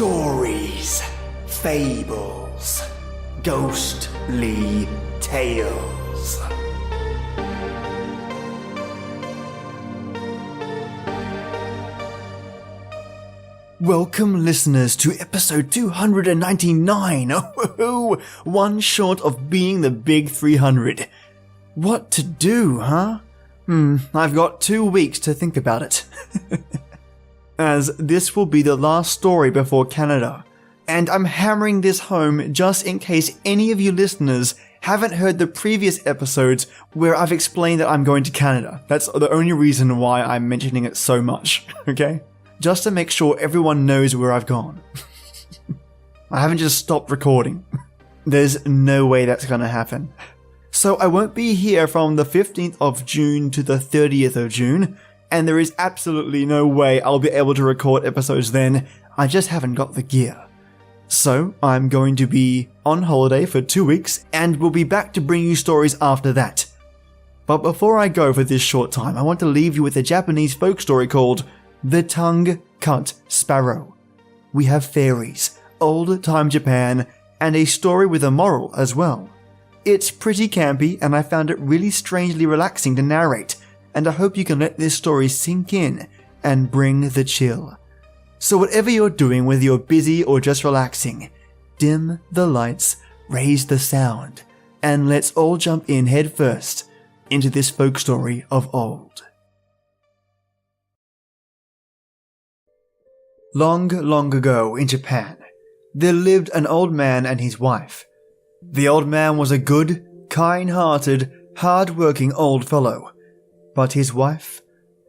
Stories, Fables, Ghostly Tales. Welcome, listeners, to episode 299. Oh, one short of being the big 300. What to do, huh? I've got 2 weeks to think about it. As this will be the last story before Canada. And I'm hammering this home just in case any of you listeners haven't heard the previous episodes where I've explained that I'm going to Canada. That's the only reason why I'm mentioning it so much, okay? Just to make sure everyone knows where I've gone. I haven't just stopped recording. There's no way that's gonna happen. So I won't be here from the 15th of June to the 30th of June, and there is absolutely no way I'll be able to record episodes then. I just haven't got the gear. So I'm going to be on holiday for 2 weeks, and we'll be back to bring you stories after that. But before I go for this short time, I want to leave you with a Japanese folk story called The Tongue-Cut Sparrow. We have fairies, old-time Japan, and a story with a moral as well. It's pretty campy, and I found it really strangely relaxing to narrate, and I hope you can let this story sink in and bring the chill. So whatever you're doing, whether you're busy or just relaxing, dim the lights, raise the sound, and let's all jump in head first into this folk story of old. Long, long ago in Japan, there lived an old man and his wife. The old man was a good, kind-hearted, hard-working old fellow, but his wife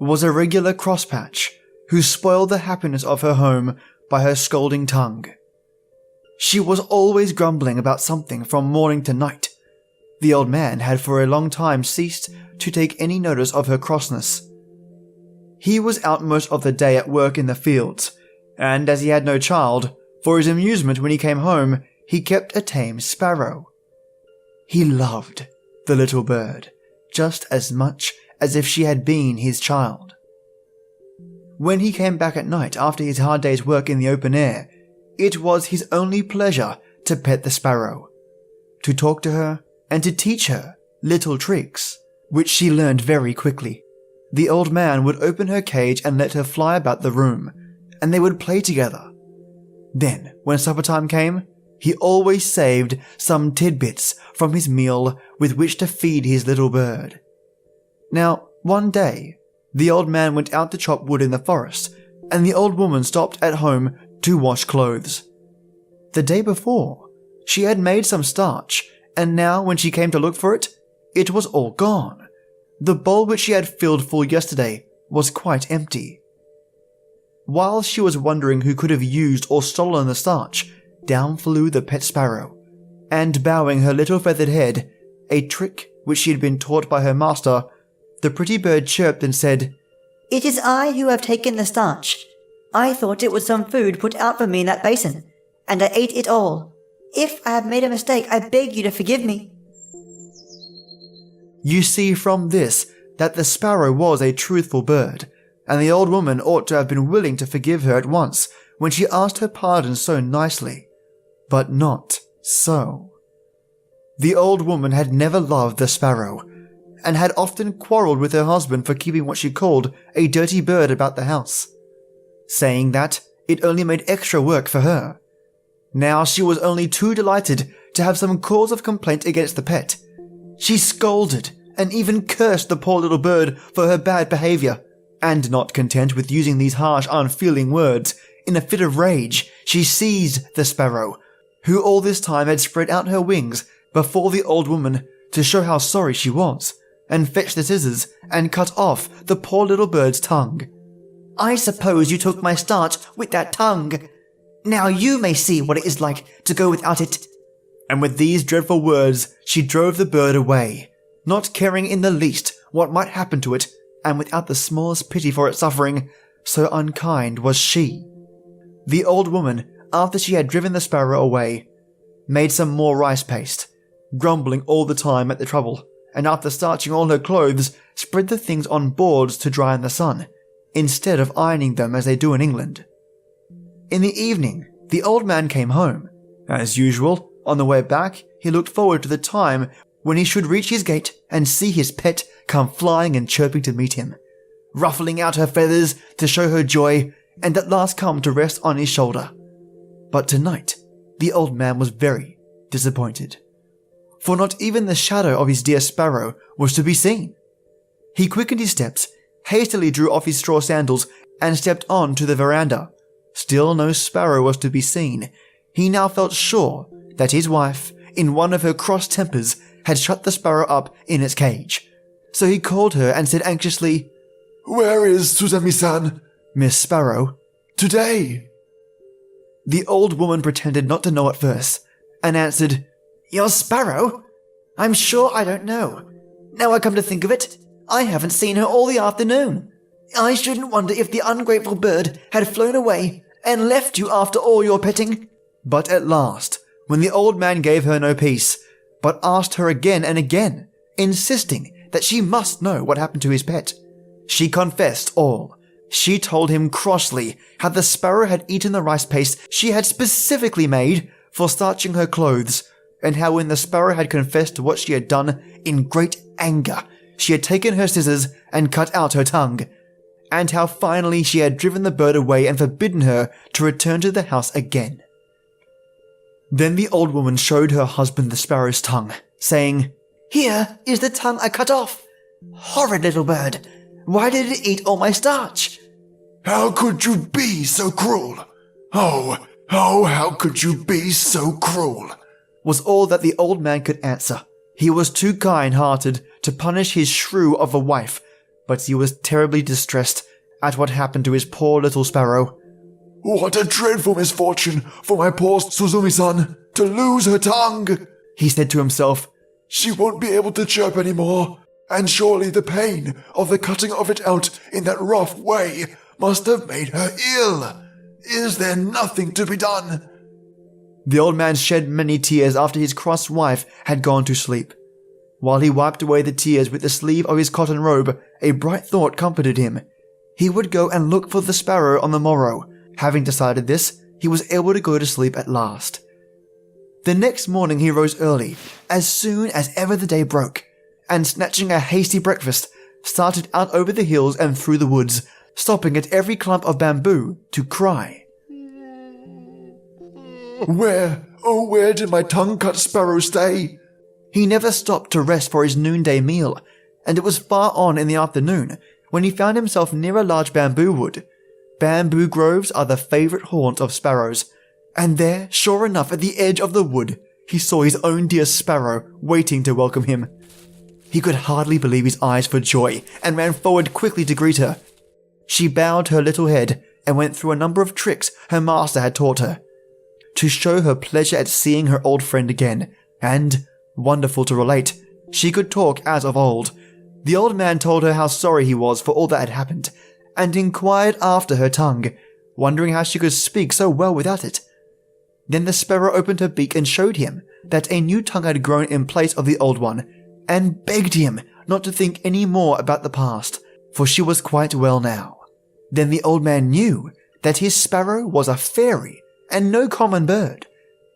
was a regular crosspatch who spoiled the happiness of her home by her scolding tongue. She was always grumbling about something from morning to night. The old man had for a long time ceased to take any notice of her crossness. He was out most of the day at work in the fields, and as he had no child, for his amusement when he came home, he kept a tame sparrow. He loved the little bird just as much as if she had been his child. When he came back at night after his hard day's work in the open air, it was his only pleasure to pet the sparrow, to talk to her, and to teach her little tricks, which she learned very quickly. The old man would open her cage and let her fly about the room, and they would play together. Then, when supper time came, he always saved some tidbits from his meal with which to feed his little bird. Now, one day, the old man went out to chop wood in the forest, and the old woman stopped at home to wash clothes. The day before, she had made some starch, and now when she came to look for it, it was all gone. The bowl which she had filled full yesterday was quite empty. While she was wondering who could have used or stolen the starch, down flew the pet sparrow, and bowing her little feathered head, a trick which she had been taught by her master, the pretty bird chirped and said, "It is I who have taken the starch. I thought it was some food put out for me in that basin, and I ate it all. If I have made a mistake, I beg you to forgive me." You see from this that the sparrow was a truthful bird, and the old woman ought to have been willing to forgive her at once when she asked her pardon so nicely. But not so. The old woman had never loved the sparrow, and had often quarrelled with her husband for keeping what she called a dirty bird about the house, saying that it only made extra work for her. Now she was only too delighted to have some cause of complaint against the pet. She scolded and even cursed the poor little bird for her bad behaviour, and not content with using these harsh, unfeeling words, in a fit of rage, she seized the sparrow, who all this time had spread out her wings before the old woman to show how sorry she was, and fetched the scissors and cut off the poor little bird's tongue. "I suppose you took my starch with that tongue. Now you may see what it is like to go without it." And with these dreadful words, she drove the bird away, not caring in the least what might happen to it, and without the smallest pity for its suffering, so unkind was she. The old woman, after she had driven the sparrow away, made some more rice paste, grumbling all the time at the trouble, and after starching all her clothes, spread the things on boards to dry in the sun, instead of ironing them as they do in England. In the evening, the old man came home. As usual, on the way back, he looked forward to the time when he should reach his gate and see his pet come flying and chirping to meet him, ruffling out her feathers to show her joy, and at last come to rest on his shoulder. But tonight, the old man was very disappointed, for not even the shadow of his dear sparrow was to be seen. He quickened his steps, hastily drew off his straw sandals, and stepped on to the veranda. Still no sparrow was to be seen. He now felt sure that his wife, in one of her cross tempers, had shut the sparrow up in its cage. So he called her and said anxiously, "Where is Suzumi-san?" "Miss Sparrow." "Today." The old woman pretended not to know at first, and answered, "Your sparrow? I'm sure I don't know. Now I come to think of it, I haven't seen her all the afternoon. I shouldn't wonder if the ungrateful bird had flown away and left you after all your petting." But at last, when the old man gave her no peace, but asked her again and again, insisting that she must know what happened to his pet, she confessed all. She told him crossly how the sparrow had eaten the rice paste she had specifically made for starching her clothes, and how when the sparrow had confessed to what she had done, in great anger, she had taken her scissors and cut out her tongue, and how finally she had driven the bird away and forbidden her to return to the house again. Then the old woman showed her husband the sparrow's tongue, saying, "Here is the tongue I cut off. Horrid little bird. Why did it eat all my starch?" "How could you be so cruel? Oh, how could you be so cruel?" was all that the old man could answer. He was too kind-hearted to punish his shrew of a wife, but he was terribly distressed at what happened to his poor little sparrow. "What a dreadful misfortune for my poor Suzumi-san to lose her tongue," he said to himself. "She won't be able to chirp anymore, and surely the pain of the cutting of it out in that rough way must have made her ill. Is there nothing to be done?" The old man shed many tears after his cross wife had gone to sleep. While he wiped away the tears with the sleeve of his cotton robe, a bright thought comforted him. He would go and look for the sparrow on the morrow. Having decided this, he was able to go to sleep at last. The next morning he rose early, as soon as ever the day broke, and snatching a hasty breakfast, started out over the hills and through the woods, stopping at every clump of bamboo to cry. Where did my tongue-cut sparrow stay?" He never stopped to rest for his noonday meal, and it was far on in the afternoon when he found himself near a large bamboo wood. Bamboo groves are the favorite haunt of sparrows, and there, sure enough, at the edge of the wood, he saw his own dear sparrow waiting to welcome him. He could hardly believe his eyes for joy and ran forward quickly to greet her. She bowed her little head and went through a number of tricks her master had taught her, to show her pleasure at seeing her old friend again, and, wonderful to relate, she could talk as of old. The old man told her how sorry he was for all that had happened, and inquired after her tongue, wondering how she could speak so well without it. Then the sparrow opened her beak and showed him that a new tongue had grown in place of the old one, and begged him not to think any more about the past, for she was quite well now. Then the old man knew that his sparrow was a fairy, and no common bird.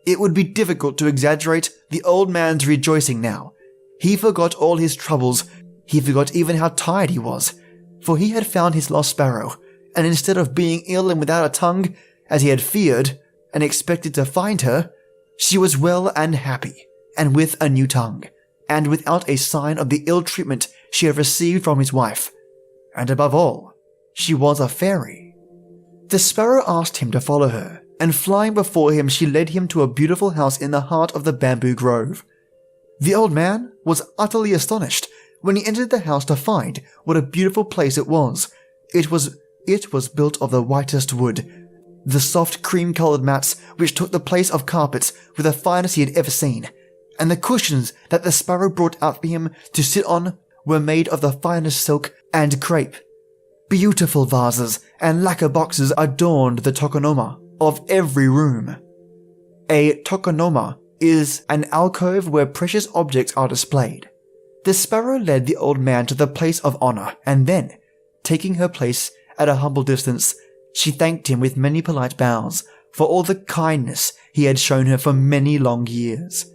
It would be difficult to exaggerate the old man's rejoicing now. He forgot all his troubles. He forgot even how tired he was, for he had found his lost sparrow, and instead of being ill and without a tongue, as he had feared and expected to find her, she was well and happy, and with a new tongue, and without a sign of the ill treatment she had received from his wife. And above all, she was a fairy. The sparrow asked him to follow her, and flying before him she led him to a beautiful house in the heart of the bamboo grove. The old man was utterly astonished when he entered the house to find what a beautiful place it was. It was built of the whitest wood. The soft cream-colored mats which took the place of carpets were the finest he had ever seen, and the cushions that the sparrow brought out for him to sit on were made of the finest silk and crepe. Beautiful vases and lacquer boxes adorned the tokonoma of every room. A tokonoma is an alcove where precious objects are displayed. The sparrow led the old man to the place of honor, and then, taking her place at a humble distance, she thanked him with many polite bows, for all the kindness he had shown her for many long years.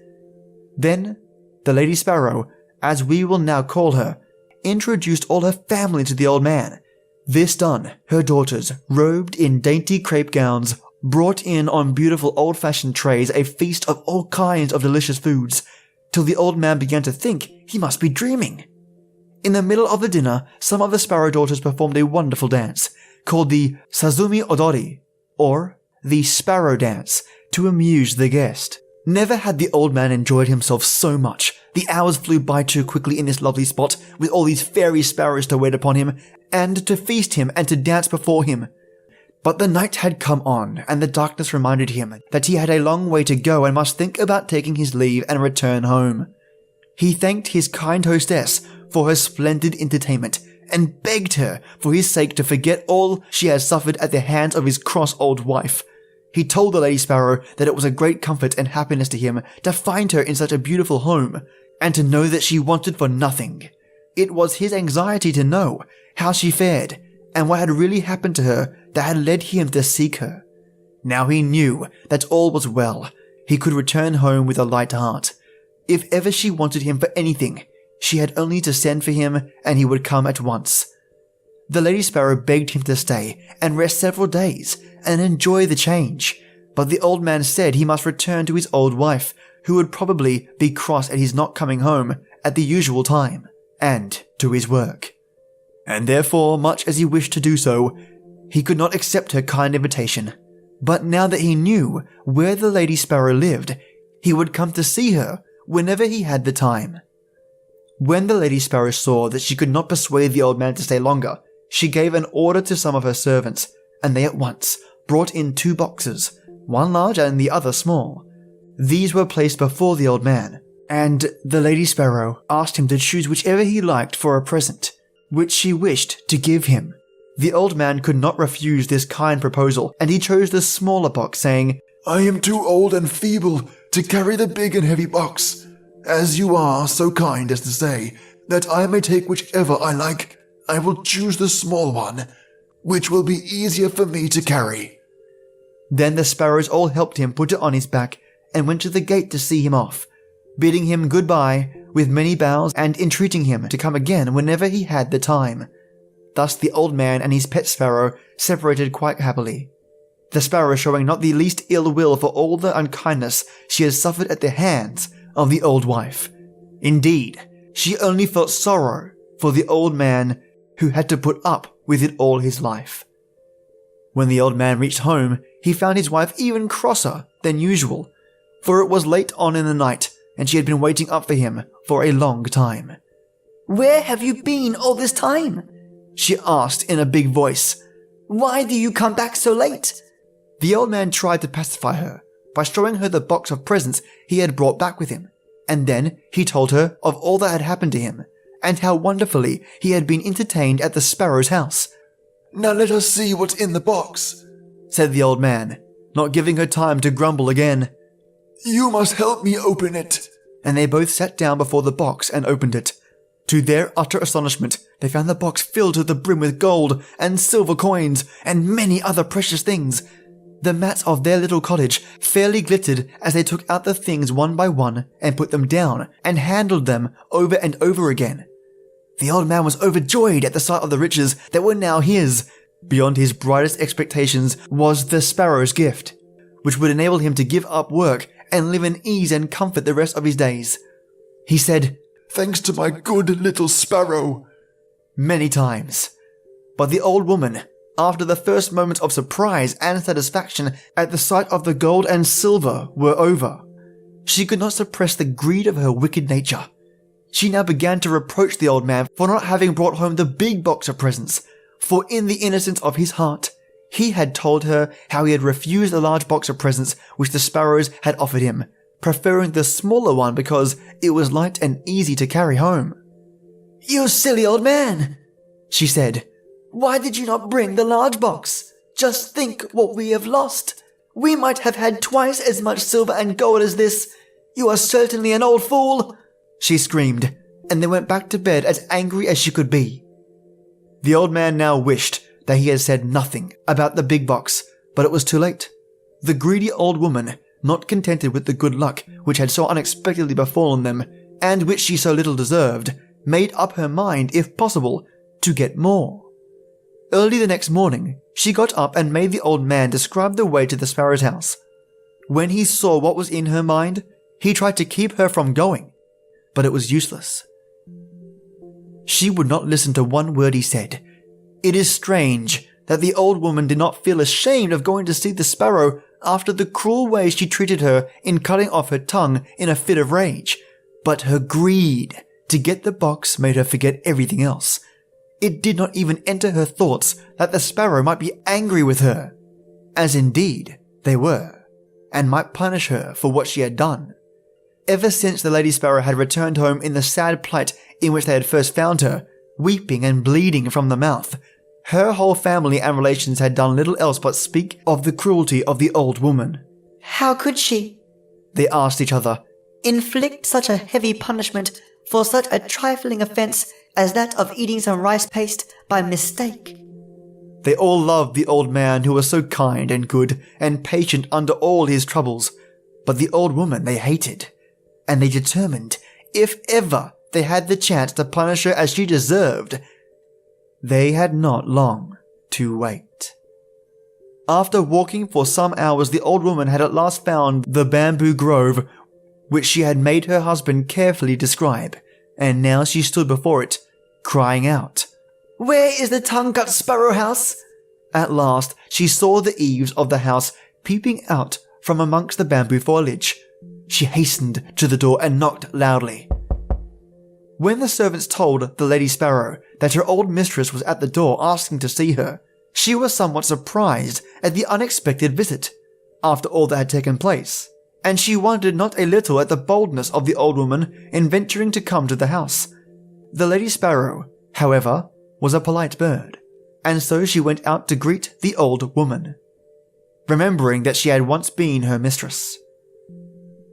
Then, the Lady Sparrow, as we will now call her, introduced all her family to the old man. This done, her daughters, robed in dainty crepe gowns, brought in on beautiful old-fashioned trays a feast of all kinds of delicious foods, till the old man began to think he must be dreaming. In the middle of the dinner, some of the sparrow daughters performed a wonderful dance, called the Sazumi Odori, or the Sparrow Dance, to amuse the guest. Never had the old man enjoyed himself so much. The hours flew by too quickly in this lovely spot, with all these fairy sparrows to wait upon him, and to feast him and to dance before him. But the night had come on, and the darkness reminded him that he had a long way to go and must think about taking his leave and return home. He thanked his kind hostess for her splendid entertainment, and begged her for his sake to forget all she had suffered at the hands of his cross old wife. He told the Lady Sparrow that it was a great comfort and happiness to him to find her in such a beautiful home, and to know that she wanted for nothing. It was his anxiety to know how she fared, and what had really happened to her that had led him to seek her. Now he knew that all was well. He could return home with a light heart. If ever she wanted him for anything, she had only to send for him and he would come at once. The Lady Sparrow begged him to stay and rest several days and enjoy the change, but the old man said he must return to his old wife, who would probably be cross at his not coming home at the usual time, and to his work. And therefore, much as he wished to do so, he could not accept her kind invitation. But now that he knew where the Lady Sparrow lived, he would come to see her whenever he had the time. When the Lady Sparrow saw that she could not persuade the old man to stay longer, she gave an order to some of her servants, and they at once brought in 2 boxes, one large and the other small. These were placed before the old man, and the Lady Sparrow asked him to choose whichever he liked for a present, which she wished to give him. The old man could not refuse this kind proposal, and he chose the smaller box, saying, I am too old and feeble to carry the big and heavy box. As you are so kind as to say that I may take whichever I like, I will choose the small one, which will be easier for me to carry. Then the sparrows all helped him put it on his back and went to the gate to see him off, bidding him goodbye with many bows and entreating him to come again whenever he had the time. Thus the old man and his pet sparrow separated quite happily, the sparrow showing not the least ill will for all the unkindness she had suffered at the hands of the old wife. Indeed, she only felt sorrow for the old man who had to put up with it all his life. When the old man reached home, he found his wife even crosser than usual, for it was late on in the night and she had been waiting up for him for a long time. Where have you been all this time? She asked in a big voice. Why do you come back so late? The old man tried to pacify her by showing her the box of presents he had brought back with him, and then he told her of all that had happened to him, and how wonderfully he had been entertained at the sparrow's house. Now let us see what's in the box, said the old man, not giving her time to grumble again. You must help me open it. And they both sat down before the box and opened it. To their utter astonishment, they found the box filled to the brim with gold and silver coins and many other precious things. The mats of their little cottage fairly glittered as they took out the things one by one and put them down and handled them over and over again. The old man was overjoyed at the sight of the riches that were now his. Beyond his brightest expectations was the sparrow's gift, which would enable him to give up work and live in ease and comfort the rest of his days. He said, Thanks to my good little sparrow, many times. But the old woman, after the first moments of surprise and satisfaction at the sight of the gold and silver were over, she could not suppress the greed of her wicked nature. She now began to reproach the old man for not having brought home the big box of presents, for in the innocence of his heart, he had told her how he had refused the large box of presents which the sparrows had offered him, preferring the smaller one because it was light and easy to carry home. You silly old man, she said. Why did you not bring the large box? Just think what we have lost. We might have had twice as much silver and gold as this. You are certainly an old fool, she screamed, and then went back to bed as angry as she could be. The old man now wished that he had said nothing about the big box, but it was too late. The greedy old woman, not contented with the good luck which had so unexpectedly befallen them, and which she so little deserved, made up her mind, if possible, to get more. Early the next morning, she got up and made the old man describe the way to the sparrow's house. When he saw what was in her mind, he tried to keep her from going, but it was useless. She would not listen to one word he said. It is strange that the old woman did not feel ashamed of going to see the sparrow after the cruel way she treated her in cutting off her tongue in a fit of rage, but her greed to get the box made her forget everything else. It did not even enter her thoughts that the sparrow might be angry with her, as indeed they were, and might punish her for what she had done. Ever since the lady sparrow had returned home in the sad plight in which they had first found her, weeping and bleeding from the mouth, her whole family and relations had done little else but speak of the cruelty of the old woman. How could she, they asked each other, inflict such a heavy punishment for such a trifling offence as that of eating some rice paste by mistake? They all loved the old man who was so kind and good and patient under all his troubles, but the old woman they hated, and they determined, if ever they had the chance to punish her as she deserved, they had not long to wait. After walking for some hours, the old woman had at last found the bamboo grove which she had made her husband carefully describe, and now she stood before it, crying out, "Where is the Tongue-Cut Sparrow house?" At last she saw the eaves of the house peeping out from amongst the bamboo foliage. She hastened to the door and knocked loudly. When the servants told the lady sparrow that her old mistress was at the door asking to see her, she was somewhat surprised at the unexpected visit, after all that had taken place, and she wondered not a little at the boldness of the old woman in venturing to come to the house. The lady sparrow, however, was a polite bird, and so she went out to greet the old woman, remembering that she had once been her mistress.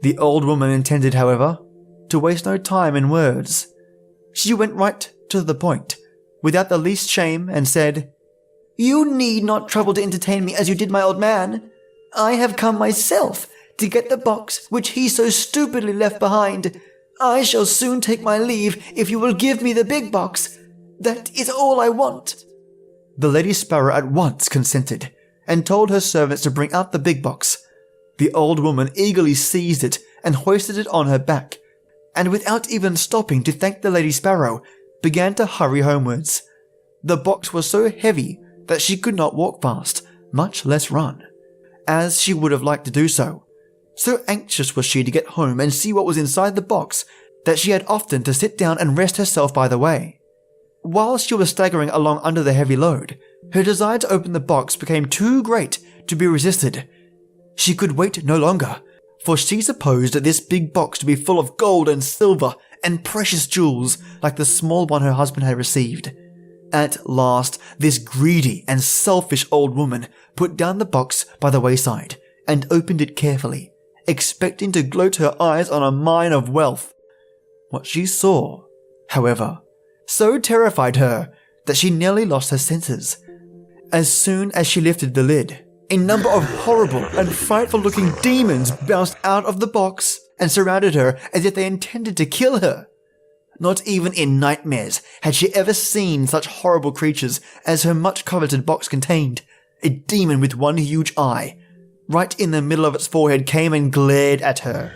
The old woman intended, however, to waste no time in words. She went right to the point, without the least shame, and said, "You need not trouble to entertain me as you did my old man. I have come myself to get the box which he so stupidly left behind. I shall soon take my leave if you will give me the big box. That is all I want." The lady sparrow at once consented, and told her servants to bring out the big box. The old woman eagerly seized it and hoisted it on her back, and without even stopping to thank the lady sparrow, began to hurry homewards. The box was so heavy that she could not walk fast, much less run, as she would have liked to do so. So anxious was she to get home and see what was inside the box that she had often to sit down and rest herself by the way. While she was staggering along under the heavy load, her desire to open the box became too great to be resisted. She could wait no longer, for she supposed this big box to be full of gold and silver and precious jewels like the small one her husband had received. At last, this greedy and selfish old woman put down the box by the wayside and opened it carefully, expecting to gloat her eyes on a mine of wealth. What she saw, however, so terrified her that she nearly lost her senses. As soon as she lifted the lid, a number of horrible and frightful-looking demons bounced out of the box and surrounded her as if they intended to kill her. Not even in nightmares had she ever seen such horrible creatures as her much-coveted box contained. A demon with one huge eye, right in the middle of its forehead, came and glared at her.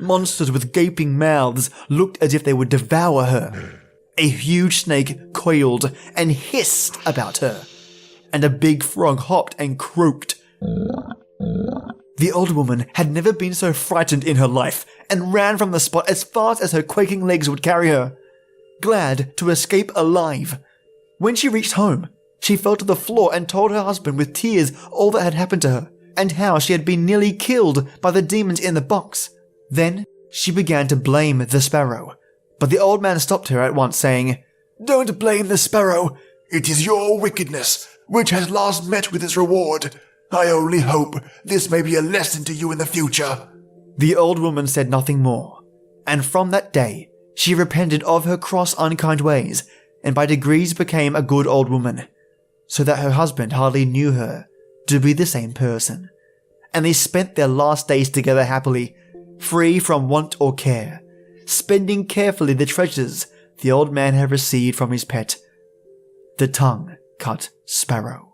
Monsters with gaping mouths looked as if they would devour her. A huge snake coiled and hissed about her, and a big frog hopped and croaked. The old woman had never been so frightened in her life, and ran from the spot as fast as her quaking legs would carry her, glad to escape alive. When she reached home, she fell to the floor and told her husband with tears all that had happened to her, and how she had been nearly killed by the demons in the box. Then she began to blame the sparrow, but the old man stopped her at once, saying, "Don't blame the sparrow. It is your wickedness which has last met with its reward. I only hope this may be a lesson to you in the future." The old woman said nothing more, and from that day she repented of her cross, unkind ways, and by degrees became a good old woman, so that her husband hardly knew her to be the same person. and they spent their last days together happily, free from want or care, spending carefully the treasures the old man had received from his pet, the Tongue-Cut Sparrow.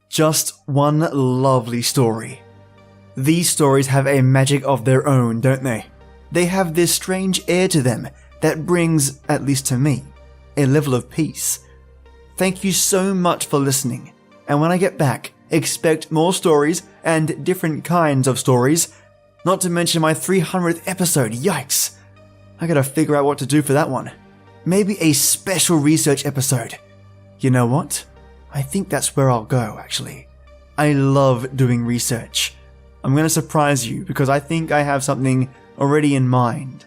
Just one lovely story. These stories have a magic of their own, don't they? They have this strange air to them that brings, at least to me, a level of peace. Thank you so much for listening, and when I get back, expect more stories and different kinds of stories, not to mention my 300th episode, yikes! I gotta figure out what to do for that one. Maybe a special research episode. You know what? I think that's where I'll go, actually. I love doing research. I'm gonna surprise you because I think I have something already in mind.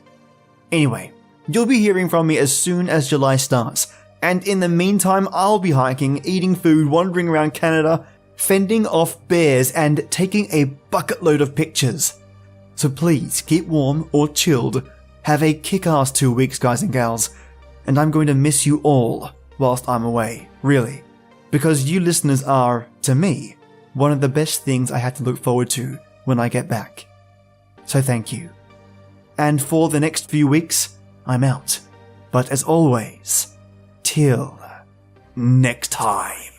Anyway, you'll be hearing from me as soon as July starts, and in the meantime I'll be hiking, eating food, wandering around Canada, fending off bears, and taking a bucket load of pictures. So please keep warm or chilled, have a kick-ass 2 weeks, guys and gals, and I'm going to miss you all whilst I'm away, really, because you listeners are, to me, one of the best things I have to look forward to when I get back. So thank you. And for the next few weeks, I'm out. But as always, till next time.